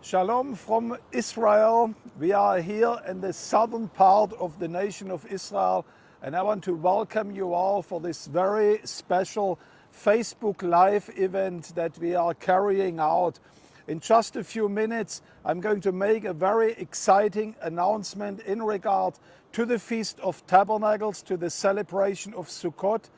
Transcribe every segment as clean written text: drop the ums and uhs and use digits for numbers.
Shalom from Israel. We are here in the southern part of the nation of Israel, and I want to welcome you all for this very special Facebook Live event that we are carrying out. In just a few minutes, I'm going to make a very exciting announcement in regard to the Feast of Tabernacles, to the celebration of Sukkot.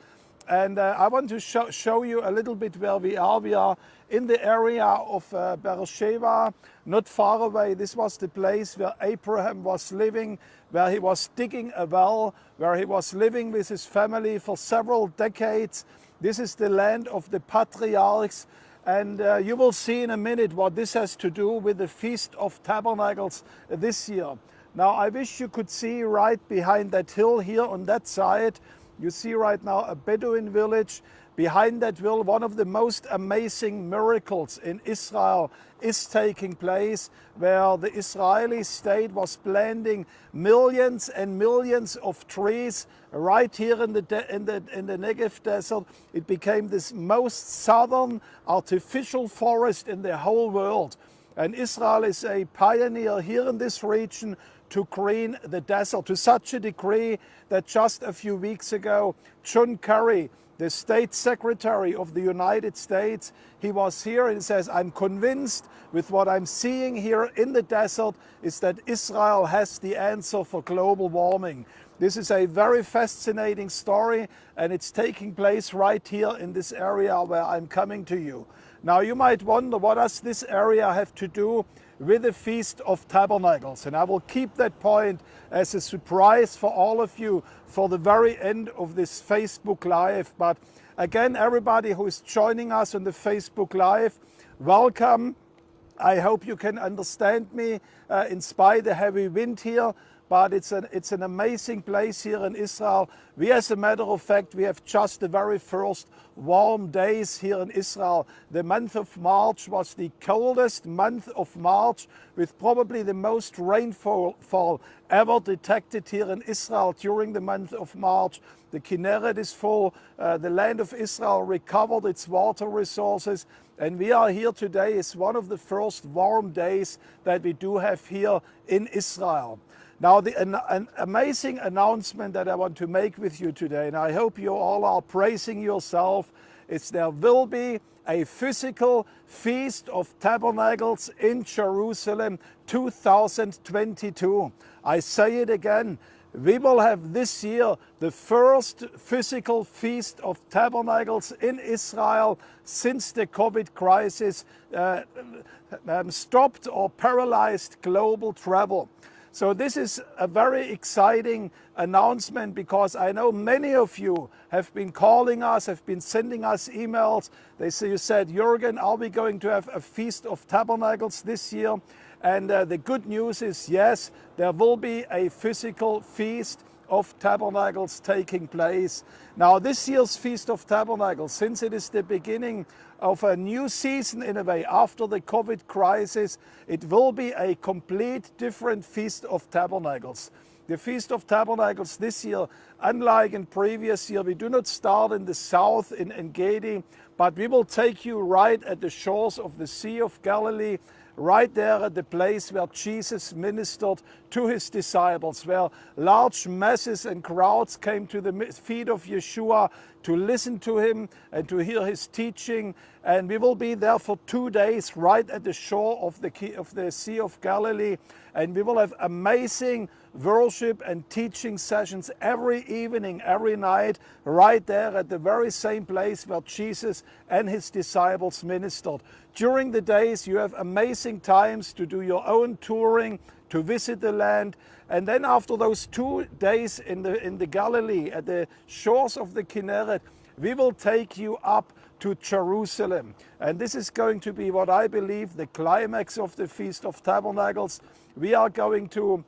And I want to show you a little bit where we are. We are in the area of Beersheba, not far away. This was the place where Abraham was living, where he was digging a well, where he was living with his family for several decades. This is the land of the patriarchs. And you will see in a minute what this has to do with the Feast of Tabernacles this year. Now, I wish you could see right behind that hill here on that side. You see right now a Bedouin village. Behind that hill, one of the most amazing miracles in Israel is taking place, where the Israeli state was planting millions and millions of trees right here in the Negev desert. It became this most southern artificial forest in the whole world. And Israel is a pioneer here in this region to green the desert to such a degree that just a few weeks ago, John Kerry, the State Secretary of the United States, he was here and says, I'm convinced with what I'm seeing here in the desert is that Israel has the answer for global warming. This is a very fascinating story, and it's taking place right here in this area where I'm coming to you. Now, you might wonder, what does this area have to do with the Feast of Tabernacles? And I will keep that point as a surprise for all of you for the very end of this Facebook Live. But again, everybody who is joining us on the Facebook Live, welcome. I hope you can understand me in spite of the heavy wind here. But it's an amazing place here in Israel. We, as a matter of fact, we have just the very first warm days here in Israel. The month of March was the coldest month of March, with probably the most rainfall ever detected here in Israel during the month of March. The Kinneret is full. The land of Israel recovered its water resources. And we are here today. It's one of the first warm days that we do have here in Israel. Now, an amazing announcement that I want to make with you today, and I hope you all are praising yourself, is there will be a physical Feast of Tabernacles in Jerusalem 2022. I say it again. We will have this year the first physical Feast of Tabernacles in Israel since the COVID crisis stopped or paralyzed global travel. So this is a very exciting announcement, because I know many of you have been calling us, have been sending us emails. You said, Jürgen, are we going to have a Feast of Tabernacles this year? And the good news is, yes, there will be a physical Feast of Tabernacles taking place. Now, this year's Feast of Tabernacles, since it is the beginning of a new season in a way after the COVID crisis, it will be a complete different Feast of Tabernacles. The Feast of Tabernacles this year, unlike in previous year, we do not start in the south in En-Gedi, but we will take you right at the shores of the Sea of Galilee, right there at the place where Jesus ministered to his disciples, where large masses and crowds came to the feet of Yeshua to listen to him and to hear his teaching. And we will be there for 2 days right at the shore of the Sea of Galilee. And we will have amazing worship and teaching sessions every evening, every night, right there at the very same place where Jesus and his disciples ministered. During the days, you have amazing times to do your own touring, to visit the land. And then after those 2 days in the Galilee, at the shores of the Kinneret, we will take you up to Jerusalem. And this is going to be what I believe the climax of the Feast of Tabernacles. We are going to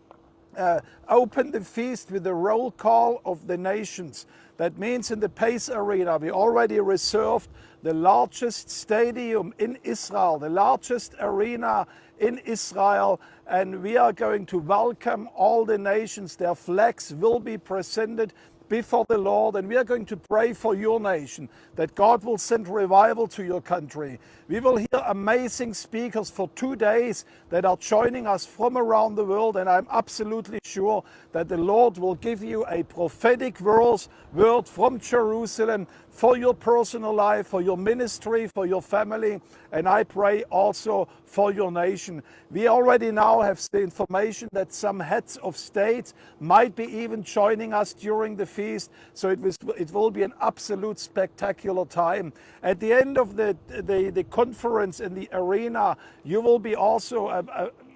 open the feast with the roll call of the nations. That means in the Pace Arena, we already reserved the largest stadium in Israel, the largest arena in Israel, and we are going to welcome all the nations. Their flags will be presented before the Lord, and we are going to pray for your nation, that God will send revival to your country. We will hear amazing speakers for 2 days that are joining us from around the world, and I'm absolutely sure that the Lord will give you a prophetic word from Jerusalem for your personal life, for your ministry, for your family, and I pray also for your nation. We already now have the information that some heads of state might be even joining us during the feast, so it will be an absolute spectacular time. At the end of the conference in the arena, you will be also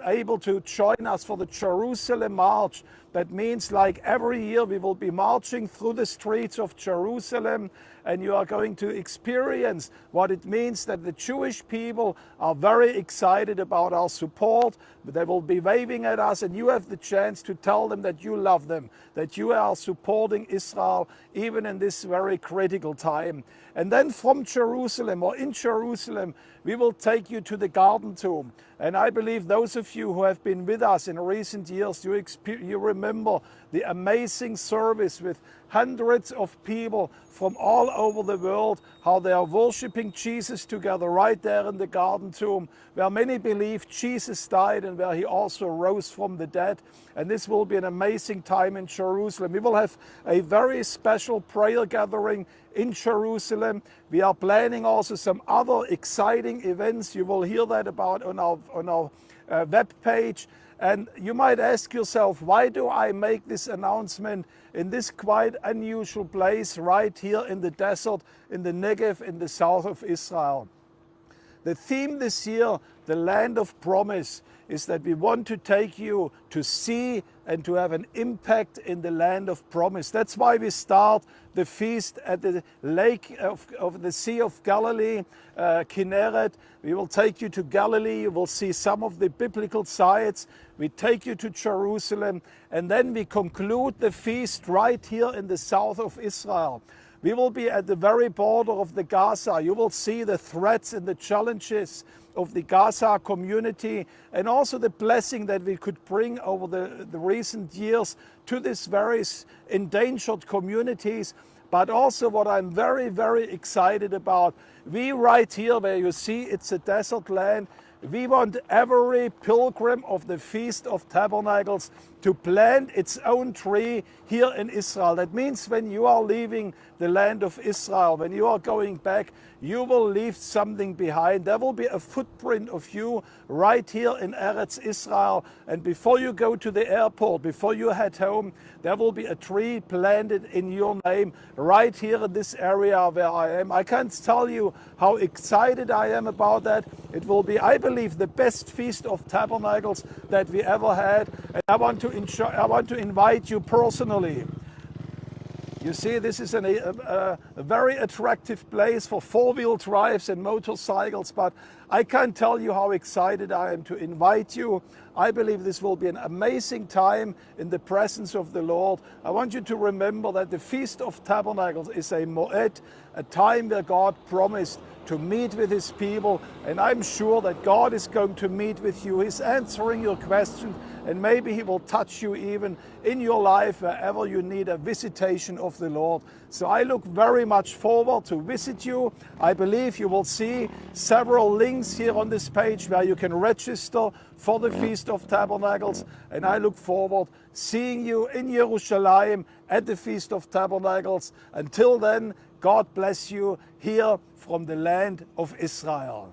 able to join us for the Jerusalem March. That means, like every year, we will be marching through the streets of Jerusalem, and you are going to experience what it means that the Jewish people are very excited about our support. They will be waving at us, and you have the chance to tell them that you love them, that you are supporting Israel even in this very critical time. And then from Jerusalem, or in Jerusalem, we will take you to the Garden Tomb. And I believe those of you who have been with us in recent years, you remember the amazing service with hundreds of people from all over the world, how they are worshiping Jesus together right there in the Garden Tomb, where many believe Jesus died and where he also rose from the dead. And this will be an amazing time in Jerusalem. We will have a very special prayer gathering in Jerusalem. We are planning also some other exciting events. You will hear that about on our web page. And you might ask yourself, why do I make this announcement in this quite unusual place right here in the desert, in the Negev, in the south of Israel? The theme this year, the land of promise, is that we want to take you to see and to have an impact in the land of promise. That's why we start the feast at the lake of the Sea of Galilee, Kinneret. We will take you to Galilee. You will see some of the biblical sites. We take you to Jerusalem, and then we conclude the feast right here in the south of Israel. We will be at the very border of the Gaza. You will see the threats and the challenges of the Gaza community, and also the blessing that we could bring over the recent years to these very endangered communities. But also what I'm very, very excited about, we right here where you see it's a desert land, we want every pilgrim of the Feast of Tabernacles to plant its own tree here in Israel. That means when you are leaving the land of Israel, when you are going back, you will leave something behind. There will be a footprint of you right here in Eretz Israel. And before you go to the airport, before you head home, there will be a tree planted in your name right here in this area where I am. I can't tell you how excited I am about that. It will be, I believe, the best Feast of Tabernacles that we ever had. And I want to invite you personally. You see, this is a very attractive place for four-wheel drives and motorcycles, but I can't tell you how excited I am to invite you. I believe this will be an amazing time in the presence of the Lord. I want you to remember that the Feast of Tabernacles is a moed, a time where God promised to meet with his people, and I'm sure that God is going to meet with you. He's answering your questions, and maybe he will touch you even in your life wherever you need a visitation of the Lord. So I look very much forward to visit you. I believe you will see several links here on this page where you can register for the Feast of Tabernacles, and I look forward seeing you in Jerusalem at the Feast of Tabernacles. Until then, God bless you here from the land of Israel.